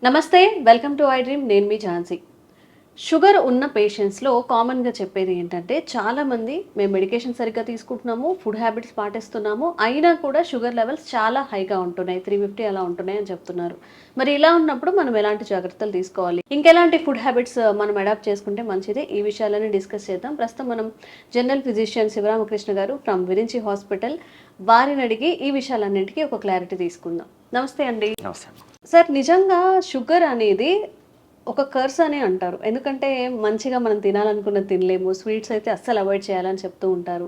నమస్తే, welcome to I dream. నేను మీ Jhansi. Sugar ఉన్న పేషెంట్స్లో కామన్గా చెప్పేది ఏంటంటే, చాలామంది మేము మెడికేషన్ సరిగ్గా తీసుకుంటున్నాము, ఫుడ్ హ్యాబిట్స్ పాటిస్తున్నాము, అయినా కూడా షుగర్ లెవెల్స్ చాలా హైగా ఉంటున్నాయి, 350 అలా ఉంటున్నాయి అని చెప్తున్నారు. మరి ఇలా ఉన్నప్పుడు మనం ఎలాంటి జాగ్రత్తలు తీసుకోవాలి, ఇంకెలాంటి ఫుడ్ హ్యాబిట్స్ మనం అడాప్ట్ చేసుకుంటే మంచిది, ఈ విషయాలని డిస్కస్ చేద్దాం. ప్రస్తుతం మనం జనరల్ ఫిజిషియన్ శివరామకృష్ణ గారు ఫ్రమ్ విరించి హాస్పిటల్, వారిని అడిగి ఈ విషయాలన్నింటికీ ఒక క్లారిటీ తీసుకుందాం. నమస్తే అండి. సార్, నిజంగా షుగర్ అనేది ఒక కర్స్ అని అంటారు. ఎందుకంటే మంచిగా మనం తినాలనుకున్నది తినలేము, స్వీట్స్ అయితే అస్సలు అవాయిడ్ చేయాలని చెప్తూ ఉంటారు.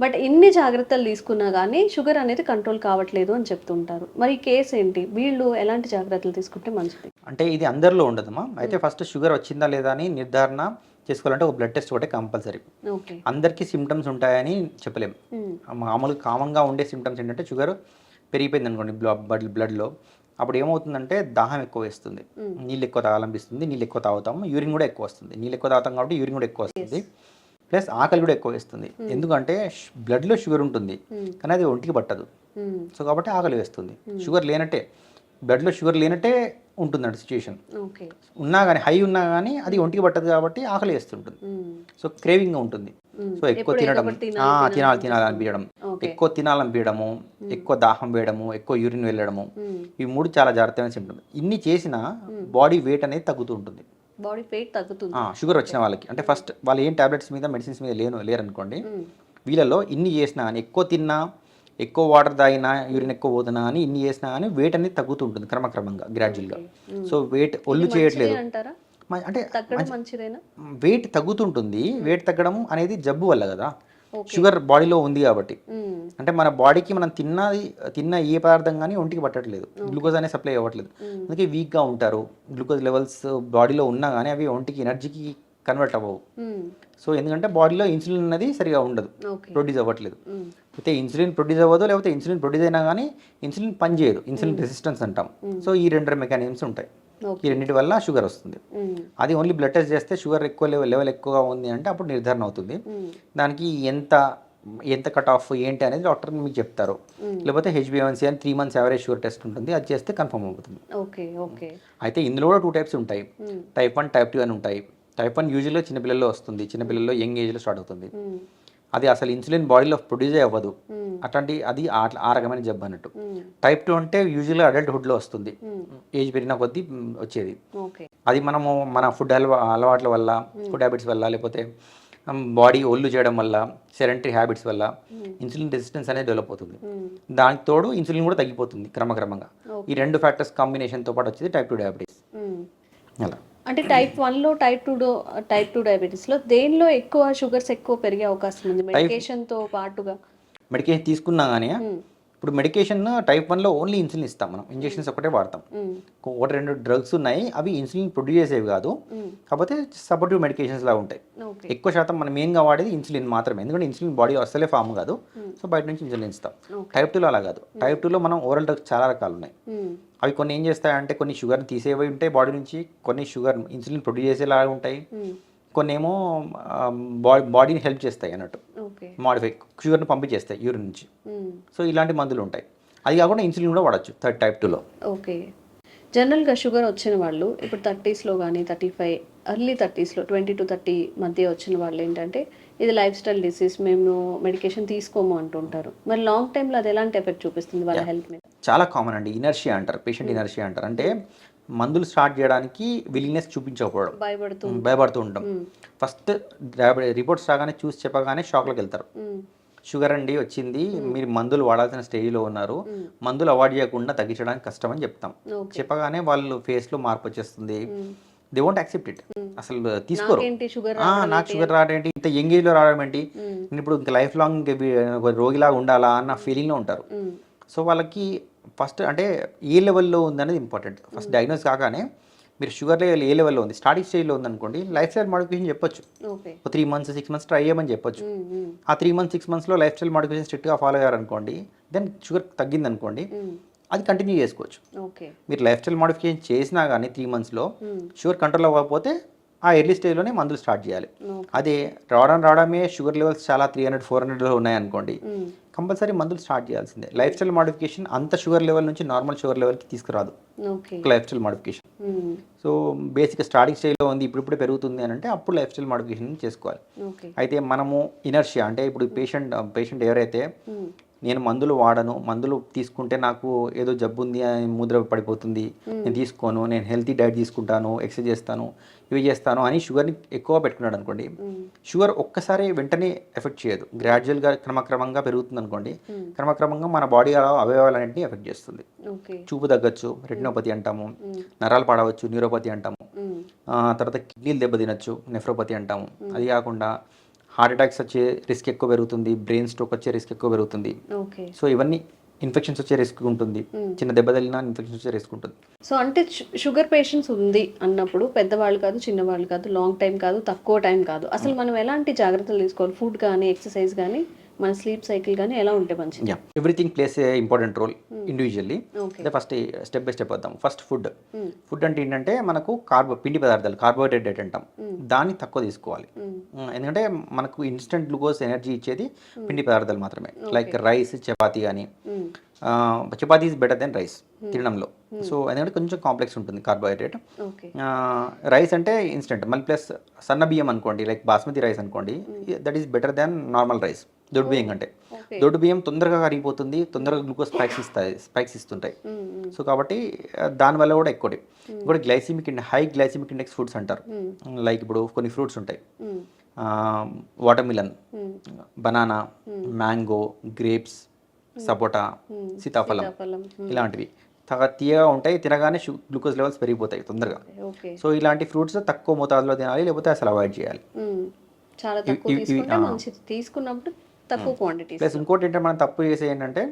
బట్ ఇన్ని జాగ్రత్తలు తీసుకున్నా కానీ షుగర్ అనేది కంట్రోల్ కావట్లేదు అని చెప్తూ ఉంటారు. మరి ఈ కేసు ఏంటి, వీళ్ళు ఎలాంటి జాగ్రత్తలు తీసుకుంటే మంచిది? అంటే ఇది అందరిలో ఉండదమ్మా. అయితే ఫస్ట్ షుగర్ వచ్చిందా లేదా అని నిర్ధారణ చేసుకోవాలంటే ఒక బ్లడ్ టెస్ట్ ఒకటే కంపల్సరీ. అందరికీ సిమ్టమ్స్ ఉంటాయని చెప్పలేము. మామూలుగా కామన్గా ఉండే సిమ్టమ్స్ ఏంటంటే షుగర్ పెరిగిపోయింది అనుకోండి బ్లడ్లో, అప్పుడు ఏమవుతుందంటే దాహం ఎక్కువ వేస్తుంది, నీళ్ళు ఎక్కువ తాగాలనిపిస్తుంది, నీళ్ళు ఎక్కువ తాగుతాము, యూరిన్ కూడా ఎక్కువ వస్తుంది, నీళ్ళు ఎక్కువ తాగుతాం కాబట్టి యూరిన్ కూడా ఎక్కువ వస్తుంది, ప్లస్ ఆకలి కూడా ఎక్కువ వేస్తుంది. ఎందుకంటే బ్లడ్లో షుగర్ ఉంటుంది కానీ అది ఒంటికి పట్టదు, సో కాబట్టి ఆకలి వేస్తుంది. షుగర్ లేనట్టే, బ్లడ్లో షుగర్ లేనట్టే ఉంటుందండి సిచ్యుయేషన్. ఉన్నా కానీ హై ఉన్నా కానీ అది ఒంటికి పట్టదు కాబట్టి ఆకలి వేస్తుంటుంది, సో క్రేవింగ్ ఉంటుంది. సో ఎక్కువ తినడం, తినాలనిపించడం, ఎక్కువ తినాలనిపించడము, ఎక్కువ దాహం వేయడము, ఎక్కువ యూరిన్ వెళ్ళడము, ఈ మూడు చాలా జాగ్రత్తమైన సిమ్టమ్స్. ఇన్ని చేసినా బాడీ వెయిట్ అనేది తగ్గుతూ ఉంటుంది. బాడీ వెయిట్ తగ్గుతుంది షుగర్ వచ్చిన వాళ్ళకి. అంటే ఫస్ట్ వాళ్ళు ఏం టాబ్లెట్స్ మీద మెడిసిన్స్ మీద లేరనుకోండి, వీళ్ళలో ఇన్ని చేసినా కానీ, ఎక్కువ తిన్నా, ఎక్కువ వాటర్ తాగినా, యూరిన్ ఎక్కువ పోతున్నా అని ఇన్ని చేసినా కానీ వెయిట్ అనేది తగ్గుతూ ఉంటుంది క్రమక్రమంగా, గ్రాడ్యువల్గా. సో వెయిట్ ఒళ్ళు చేయట్లేదు అంటే వెయిట్ తగ్గుతుంటుంది. వెయిట్ తగ్గడం అనేది జబ్బు వల్ల కదా, షుగర్ బాడీలో ఉంది కాబట్టి. అంటే మన బాడీకి మనం తిన్న ఏ పదార్థం కానీ ఒంటికి పట్టట్లేదు, గ్లూకోజ్ అనేది సప్లై అవ్వట్లేదు, అందుకే వీక్గా ఉంటారు. గ్లూకోజ్ లెవెల్స్ బాడీలో ఉన్నా కానీ అవి ఒంటికి ఎనర్జీకి కన్వర్ట్ అవ్వవు. సో ఎందుకంటే బాడీలో ఇన్సులిన్ అనేది సరిగా ఉండదు, ప్రొడ్యూస్ అవ్వట్లేదు. అయితే ఇన్సులిన్ ప్రొడ్యూస్ అవ్వదు, లేకపోతే ఇన్సులిన్ ప్రొడ్యూస్ అయినా కానీ ఇన్సులిన్ పనిచేయదు, ఇన్సులిన్ రెసిస్టెన్స్ అంటాం. సో ఈ రెండు మెకానిజమ్స్ ఉంటాయి, ఈ రెండింటి వల్ల షుగర్ వస్తుంది. అది ఓన్లీ బ్లడ్ టెస్ట్ చేస్తే షుగర్ ఎక్కువ లెవెల్ ఎక్కువగా ఉంది అంటే అప్పుడు నిర్ధారణ అవుతుంది. దానికి ఎంత కట్ ఆఫ్ ఏంటి అనేది డాక్టర్ మీకు చెప్తారు. లేకపోతే HbA1c అని 3 months యావరేజ్ షుగర్ టెస్ట్ ఉంటుంది, అది చేస్తే కన్ఫర్మ్ అవుతుంది. అయితే ఇందులో కూడా 2 types ఉంటాయి, టైప్ 1, టైప్ 2 అని ఉంటాయి. టైప్ 1 యూజువల్గా చిన్నపిల్లల్లో వస్తుంది, చిన్నపిల్లల్లో యంగ్ ఏజ్లో స్టార్ట్ అవుతుంది. అది అసలు ఇన్సులిన్ బాడీలో ప్రొడ్యూస్ అవ్వదు, అది ఆ రకమైన జబ్బు అన్నట్టు. టైప్ 2 అంటే యూజువల్గా అడల్ట్హుడ్లో వస్తుంది, ఏజ్ పెరిగిన కొద్దీ వచ్చేది. అది మనము మన ఫుడ్ అలవాట్ల వల్ల, ఫుడ్ హ్యాబిట్స్ వల్ల, లేకపోతే బాడీ ఒళ్ళు చేయడం వల్ల, సెడెంటరీ హ్యాబిట్స్ వల్ల ఇన్సులిన్ రెసిస్టెన్స్ అనేది డెవలప్ అవుతుంది. దానికి తోడు ఇన్సులిన్ కూడా తగ్గిపోతుంది క్రమక్రమంగా. ఈ 2 ఫ్యాక్టర్స్ కాంబినేషన్తో పాటు వచ్చేది టైప్ 2 డయాబెటీస్. అలా అంటే టైప్ 1లో, టైప్ 2 డయాబెటీస్లో దేనిలో ఎక్కువ షుగర్స్ ఎక్కువ పెరిగే అవకాశం ఉంది మెడికేషన్తో పాటుగా? మెడికేషన్ తీసుకున్నా కానీ, ఇప్పుడు మెడికేషన్ టైప్ 1లో ఓన్లీ ఇన్సులిన్ ఇస్తాం, మనం ఇంజెక్షన్స్ ఒకటే వాడతాం. 1-2 డ్రగ్స్ ఉన్నాయి, అవి ఇన్సులిన్ ప్రొడ్యూస్ చేసేవి కాదు, కాకపోతే సపోర్టివ్ మెడికేషన్స్ లాగా ఉంటాయి. ఎక్కువ శాతం మనం మెయిన్గా వాడేది ఇన్సులిన్ మాత్రమే, ఎందుకంటే ఇన్సులిన్ బాడీ అసలే ఫామ్ కాదు, సో బయట నుంచి ఇన్సులిన్ ఇస్తాం. టైప్ 2లో అలా కాదు. టైప్ 2లో మనం ఓరల్ డ్రగ్స్ చాలా రకాలు ఉన్నాయి. అవి కొన్ని ఏం చేస్తాయంటే కొన్ని షుగర్ని తీసేవి ఉంటాయి బాడీ నుంచి, కొన్ని షుగర్ ఇన్సులిన్ ప్రొడ్యూస్ చేసేలాగా ఉంటాయి, కొన్ని ఏమో బాడీని హెల్ప్ చేస్తాయి అన్నట్టు, మాడిఫై షుగర్ని పంపించేస్తాయి యూరిన్ నుంచి. సో ఇలాంటి మందులు ఉంటాయి. అది కాకుండా ఇన్సులిన్ కూడా వాడచ్చు టైప్ 2లో. ఓకే. జనరల్గా షుగర్ వచ్చిన వాళ్ళు ఇప్పుడు 30sలో కానీ 35, ఎర్లీ 30sలో 20 to 30 మధ్య వచ్చిన వాళ్ళు ఏంటంటే ఇది లైఫ్ స్టైల్ డిసీజ్, మేము మెడికేషన్ తీసుకోము అంటుంటారు. మరి లాంగ్ టైంలో అది ఎలాంటి ఎఫెక్ట్ చూపిస్తుంది వాళ్ళ హెల్త్ మీద? చాలా కామన్ అండి, ఇనర్షియా అంటారు, పేషెంట్ ఇనర్షియా అంటారు. అంటే మందులు స్టార్ట్ చేయడానికి విల్లింగ్నెస్ చూపించకపోవడం, భయపడుతూ ఉంటాం. ఫస్ట్ రిపోర్ట్స్ రాగానే చూసి చెప్పగానే షాక్లోకి వెళ్తారు. షుగర్ అండి వచ్చింది, మీరు మందులు వాడాల్సిన స్టేజ్లో ఉన్నారు, మందులు అవాయిడ్ చేయకుండా తగ్గించడానికి కష్టం అని చెప్తాం. చెప్పగానే వాళ్ళు ఫేస్లో మార్పు వచ్చేస్తుంది, దే వోంట్ యాక్సెప్ట్ ఇట్. అసలు తీసుకోరు. నాకు షుగర్ రావడం ఏంటి, ఇంత యంగ్ ఏజ్లో రావడం ఏంటి, నేను ఇప్పుడు ఇంకా లైఫ్ లాంగ్ రోగిలాగా ఉండాలా అన్న ఫీలింగ్లో ఉంటారు. సో వాళ్ళకి ఫస్ట్ అంటే ఏ లెవెల్లో ఉందనేది ఇంపార్టెంట్. ఫస్ట్ డయాగ్నోస్ కాగానే మీరు షుగర్ లెవెల్ ఏ లెవెల్లో ఉంది, స్టార్టింగ్ స్టేజ్లో ఉందనుకోండి, లైఫ్ స్టైల్ మోడిఫికేషన్ చెప్పొచ్చు, 3 months 6 months ట్రై చేయమని చెప్పొచ్చు. ఆ 3 months 6 monthsలో లైఫ్ స్టైల్ మోడిఫికేషన్ స్ట్రిక్ట్గా ఫాలో అయ్యారనుకోండి, దెన్ షుగర్ తగ్గిందనుకోండి, అది కంటిన్యూ చేసుకోవచ్చు. మీరు లైఫ్ స్టైల్ మోడిఫికేషన్ చేసినా కానీ 3 monthsలో షుగర్ కంట్రోల్ అవ్వకపోతే ఆ ఎర్లీ స్టేజ్లోనే మందులు స్టార్ట్ చేయాలి. అదే రావడమే షుగర్ లెవెల్స్ చాలా 300-400లో ఉన్నాయనుకోండి, కంపల్సరీ మందులు స్టార్ట్ చేయాల్సిందే. లైఫ్ స్టైల్ మోడిఫికేషన్ అంత షుగర్ లెవెల్ నుంచి నార్మల్ షుగర్ లెవెల్కి తీసుకురాదు life style modification. So basic starting స్టేజ్లో ఉంది, ఇప్పుడిప్పుడే పెరుగుతుంది అని అంటే అప్పుడు లైఫ్ స్టైల్ మోడిఫికేషన్ చేసుకోవాలి. ఓకే. అయితే మనము ఇనర్షియా అంటే ఇప్పుడు పేషెంట్ ఎవరైతే నేను మందులు వాడను, మందులు తీసుకుంటే నాకు ఏదో జబ్బు ఉంది అని ముద్ర పడిపోతుంది, నేను తీసుకోను, నేను హెల్తీ డైట్ తీసుకుంటాను, ఎక్సర్సైజ్ చేస్తాను, ఇవి చేస్తాను అని షుగర్ని ఎక్కువ పెట్టుకున్నాడు అనుకోండి, షుగర్ ఒక్కసారి వెంటనే ఎఫెక్ట్ చేయదు, గ్రాడ్యువల్గా క్రమక్రమంగా పెరుగుతుంది అనుకోండి, క్రమక్రమంగా మన బాడీ అవయవాలన్నింటినీ ఎఫెక్ట్ చేస్తుంది. చూపు తగ్గచ్చు, రెటినోపతి అంటాము, నరాలు పాడవచ్చు, న్యూరోపతి అంటాము, తర్వాత కిడ్నీలు దెబ్బతినచ్చు, నెఫ్రోపతి అంటాము. అది కాకుండా హార్ట్ అటాక్స్ వచ్చే రిస్క్ ఎక్కువ పెరుగుతుంది, బ్రెయిన్ స్ట్రోక్ వచ్చే రిస్క్ ఎక్కువ పెరుగుతుంది. సో ఇవన్నీ ఇన్ఫెక్షన్స్ వచ్చే రిస్క్ ఉంటుంది, చిన్న దెబ్బ తగిలినా ఇన్ఫెక్షన్స్ వచ్చే రిస్క్ ఉంటుంది. సో అంటే షుగర్ పేషెంట్స్ ఉంది అన్నప్పుడు పెద్దవాళ్ళు కాదు, చిన్నవాళ్ళు కాదు, లాంగ్ టైం కాదు, తక్కువ టైం కాదు, అసలు మనం ఎలాంటి జాగ్రత్తలు తీసుకోవాలి? ఫుడ్ కానీ, ఎక్సర్సైజ్ కానీ, మన స్లీప్ సైకిల్ కానీ ఎలా ఉంటే మంచిది? ఎవ్రీథింగ్ ప్లేస్ ఏ ఇంపార్టెంట్ రోల్ ఇండివిజువల్లీ. అయితే ఫస్ట్ స్టెప్ బై స్టెప్ వద్దాం. ఫస్ట్ ఫుడ్ అంటే ఏంటంటే మనకు పిండి పదార్థాలు, కార్బోహైడ్రేట్ అంటాం, దాన్ని తక్కువ తీసుకోవాలి. ఎందుకంటే మనకు ఇన్స్టెంట్ గ్లూకోజ్ ఎనర్జీ ఇచ్చేది పిండి పదార్థాలు మాత్రమే, లైక్ రైస్, చపాతీ కానీ. Chapati is better than rice తినడంలో. సో ఎందుకంటే కొంచెం కాంప్లెక్స్ ఉంటుంది కార్బోహైడ్రేట్. రైస్ అంటే ఇన్స్టెంట్, మళ్ళీ ప్లస్ సన్న బియ్యం అనుకోండి, లైక్ బాస్మతి రైస్ అనుకోండి, that is better than normal rice. దొడ్డు బియ్యం కంటే దొడ్డు బియ్యం తొందరగా కరిగిపోతుంది, తొందరగా గ్లూకోజ్ స్పైక్స్ ఇస్తుంటాయి. సో కాబట్టి దానివల్ల కూడా ఇంకోటి హై గ్లైసిమిక్ ఇండెక్స్ ఫుడ్స్ అంటారు. లైక్ ఇప్పుడు కొన్ని ఫ్రూట్స్ ఉంటాయి, watermelon, banana, mango, grapes, sapota, సీతాఫలం, ఇలాంటివి తీయగా ఉంటాయి, తినగానే గ్లూకోజ్ లెవెల్స్ పెరిగిపోతాయి తొందరగా. సో ఇలాంటి ఫ్రూట్స్ తక్కువ మోతాదులో తినాలి, లేకపోతే అసలు అవాయిడ్ చేయాలి. చాలా తక్కువ తీసుకుంటే మంచిది, తీసుకున్నప్పుడు తక్కువ క్వాంటిటీ. ప్లస్ ఇంకోటి ఏంటంటే మనం తప్పు చేసే ఏంటంటే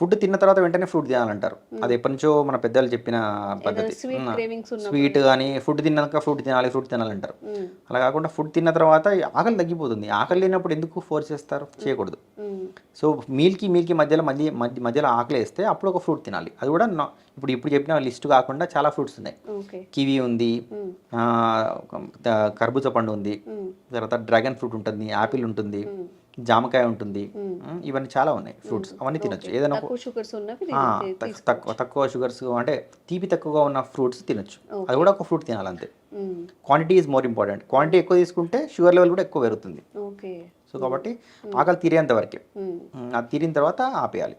ఫుడ్ తిన్న తర్వాత వెంటనే ఫ్రూట్ తినాలంటారు. అది ఎప్పటి నుంచో మన పెద్దలు చెప్పిన పద్ధతి. స్వీట్ కానీ ఫుడ్ తిన్నాక ఫ్రూట్ తినాలంటారు. అలా కాకుండా ఫుడ్ తిన్న తర్వాత ఆకలి తగ్గిపోతుంది. ఆకలి లేనప్పుడు ఎందుకు ఫోర్స్ చేస్తారు? చేయకూడదు. సో మీల్కి మధ్యలో ఆకలి వేస్తే అప్పుడు ఒక ఫ్రూట్ తినాలి. అది కూడా ఇప్పుడు చెప్పిన లిస్ట్ కాకుండా చాలా ఫ్రూట్స్ ఉన్నాయి. కివి ఉంది, కర్బూజా పండు ఉంది, తర్వాత డ్రాగన్ ఫ్రూట్ ఉంటుంది, యాపిల్ ఉంటుంది, జామకాయ ఉంటుంది, ఇవన్నీ చాలా ఉన్నాయి ఫ్రూట్స్. అవన్నీ తినొచ్చు. ఏదైనా తక్కువ షుగర్స్ అంటే తీపి తక్కువగా ఉన్న ఫ్రూట్స్ తినొచ్చు. అది కూడా ఒక ఫ్రూట్ తినాలి అంతే. Quantity is more important. Quantity ఎక్కువ తీసుకుంటే షుగర్ లెవెల్ కూడా ఎక్కువ పెరుగుతుంది. సో కాబట్టి ఆకలి తీరేంత వరకే, అది తీరిన తర్వాత ఆపేయాలి.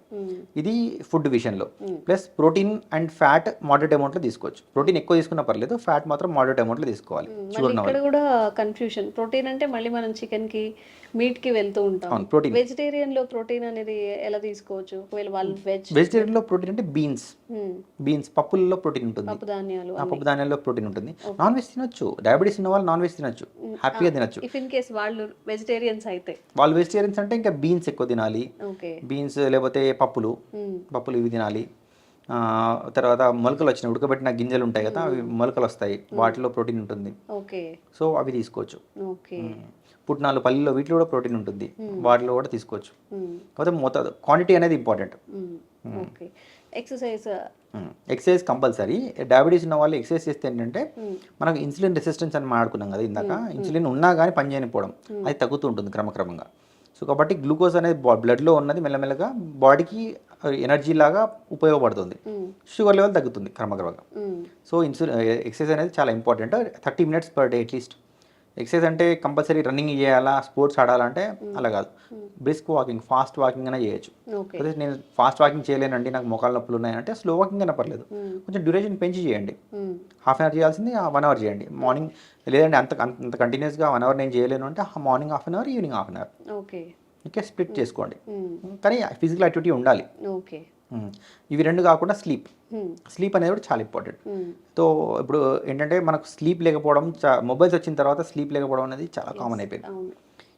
ఇది ఫుడ్ విషయంలో. Plus protein and fat moderate అమౌంట్లో తీసుకోవచ్చు. ప్రోటీన్ ఎక్కువ తీసుకున్నా పర్లేదు, ఫ్యాట్ మాత్రం మోడరేట్ అమౌంట్లో తీసుకోవాలి. ఇక్కడ కూడా కన్ఫ్యూషన్. ప్రోటీన్ అంటే మళ్ళీ మనం చికెన్ కి, మీట్ కి వెళ్తూ ఉంటాం. ప్రోటీన్ వెజిటేరియన్ లో ప్రోటీన్ అనేది ఎలా తీసుకోవచ్చు? ఒకవేళ వాళ్ళు వెజిటేరియన్ లో ప్రోటీన్ అంటే బీన్స్ పప్పుల్లో ప్రోటీన్ ఉంటుంది, పప్పు ధాన్యాల్లో ప్రోటీన్ ఉంటుంది. నాన్ వెజ్ తినొచ్చు, డయాబెటీస్ ఉన్న వాళ్ళు నాన్ వెజ్ తినొచ్చు, హ్యాపీగా తినొచ్చు. ఇఫ్ ఇన్ కేస్ వాళ్ళు వెజిటేరియన్స్ వాళ్ళు వెజిటేరియన్స్ అంటే ఇంకా బీన్స్ ఎక్కువ తినాలి. బీన్స్ లేకపోతే పప్పులు ఇవి తినాలి. తర్వాత మొలకలు వచ్చినాయి, ఉడకబెట్టిన గింజలు ఉంటాయి కదా, అవి మొలకలు వస్తాయి, వాటిలో ప్రోటీన్ ఉంటుంది. సో అవి తీసుకోవచ్చు. పుట్నాలు, పల్లీలో వీటిలో కూడా ప్రోటీన్ ఉంటుంది, వాటిలో కూడా తీసుకోవచ్చు. కాకపోతే మోతాదు, క్వాంటిటీ అనేది ఇంపార్టెంట్. Exercise compulsory. డయాబెటీస్ ఉన్న వాళ్ళు ఎక్సర్సైజ్ చేస్తే ఏంటంటే మనకు ఇన్సులిన్ రెసిస్టెన్స్ అని మాట్లాడుకున్నాం కదా ఇందాక, ఇన్సులిన్ ఉన్నా కానీ పని చేయకపోవడం అది తగ్గుతూ ఉంటుంది క్రమక్రమంగా. సో కాబట్టి గ్లూకోజ్ అనేది బ్లడ్లో ఉన్నది మెల్లమెల్లగా బాడీకి ఎనర్జీ లాగా ఉపయోగపడుతుంది, షుగర్ లెవెల్ తగ్గుతుంది క్రమక్రమంగా. సో ఎక్సర్సైజ్ అనేది చాలా important. 30 minutes per day at least. Exercise అంటే కంపల్సరీ రన్నింగ్ చేయాలా, స్పోర్ట్స్ ఆడాలంటే అలా కాదు, బ్రిస్క్ వాకింగ్, ఫాస్ట్ వాకింగ్ అయినా చేయొచ్చు. అదే నేను ఫాస్ట్ వాకింగ్ చేయలేనండి, నాకు మోకాళ్ళ నొప్పులు ఉన్నాయంటే స్లో వాకింగ్ అయినా పర్లేదు, కొంచెం డ్యూరేషన్ పెంచి చేయండి. హాఫ్ అన్ అవర్ చేయాల్సింది 1 hour చేయండి మార్నింగ్. లేదంటే అంత కంటిన్యూస్గా 1 hour నేను చేయలేను అంటే morning half an hour, evening half an hour, okay, split చేసుకోండి. కానీ ఫిజికల్ యాక్టివిటీ ఉండాలి. ఇవి రెండు కాకుండా స్లీప్ అనేది కూడా చాలా ఇంపార్టెంట్. సో ఇప్పుడు ఏంటంటే మనకు స్లీప్ లేకపోవడం, మొబైల్స్ వచ్చిన తర్వాత స్లీప్ లేకపోవడం అనేది చాలా కామన్ అయిపోయింది.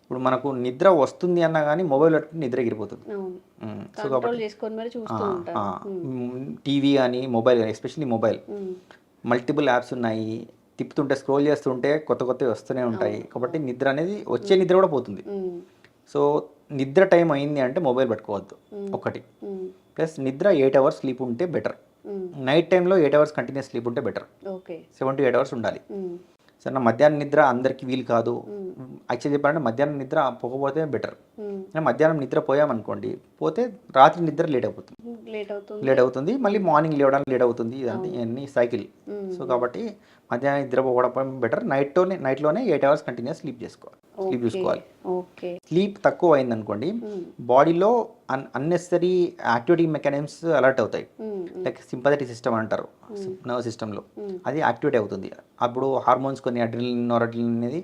ఇప్పుడు మనకు నిద్ర వస్తుంది అన్నా కానీ మొబైల్ పెట్టుకుని నిద్ర ఎగిరిపోతుంది. సో కాబట్టి టీవీ కానీ మొబైల్ కానీ, ఎస్పెషల్లీ మొబైల్, మల్టిపుల్ యాప్స్ ఉన్నాయి, తిప్పుతుంటే స్క్రోల్ చేస్తుంటే కొత్తవి వస్తూనే ఉంటాయి. కాబట్టి నిద్ర అనేది వచ్చే నిద్ర కూడా పోతుంది. సో నిద్ర టైం అయింది అంటే మొబైల్ పట్టుకోవద్దు ఒకటి. ప్లస్ నిద్ర 8 hours స్లీప్ ఉంటే బెటర్. నైట్ టైంలో 8 hours కంటిన్యూస్ స్లీప్ ఉంటే బెటర్. 7 to 8 hours ఉండాలి. సరే, మధ్యాహ్నం నిద్ర అందరికీ వీలు కాదు. యాక్చువల్లీ చెప్పాలంటే మధ్యాహ్నం నిద్ర పోకపోతే బెటర్. మధ్యాహ్నం నిద్ర పోయామనుకోండి, పోతే రాత్రి నిద్ర లేట్ అయిపోతుంది. లేట్ అవుతుంది, మళ్ళీ మార్నింగ్ లేవడానికి లేట్ అవుతుంది. ఇవన్నీ సైకిల్. సో కాబట్టి మధ్యాహ్నం నిద్రపోవడం బెటర్. నైట్లోనే 8 అవర్స్ కంటిన్యూస్ స్లీప్ చూసుకోవాలి. స్లీప్ తక్కువ అయిందనుకోండి, బాడీలో అన్నెసరీ యాక్టివిటీ మెకానిజమ్స్ అలర్ట్ అవుతాయి. లైక్ సింపథెటిక్ సిస్టమ్ అంటారు నర్వ్ సిస్టంలో, అది యాక్టివేట్ అవుతుంది. అప్పుడు హార్మోన్స్ కొన్ని అడ్రినలిన్, నోరడ్రినలిన్ అనేది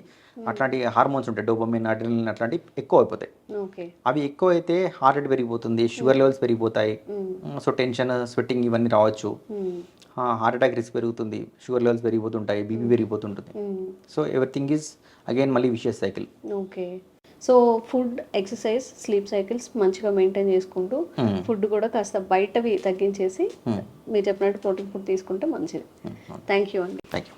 అట్లాంటి హార్మోన్స్ ఉంటాయి, డోపమైన్, అడ్రినలిన్ అట్లాంటివి ఎక్కువ అయిపోతాయి. అవి ఎక్కువ అయితే హార్ట్ రేట్ పెరిగిపోతుంది, షుగర్ లెవెల్స్ పెరిగిపోతాయి. సో టెన్షన్, స్వెట్టింగ్ ఇవన్నీ రావచ్చు. హార్ట్ అటాక్ రిస్క్ పెరుగుతుంది, షుగర్ లెవెల్స్ పెరిగిపోతుంటాయి, బీపీ పెరిగిపోతుంటుంది. సో ఎవ్రీథింగ్ ఈజ్ అగైన్ మళ్ళీ vicious cycle. Okay. So food, exercise, sleep cycles మంచిగా మెయింటైన్ చేసుకుంటూ ఫుడ్ కూడా కాస్త బయటవి తగ్గించేసి మీరు చెప్పినట్టు ప్రోటీన్ ఫుడ్ తీసుకుంటే మంచిది. థ్యాంక్ యూ అండి. Thank you.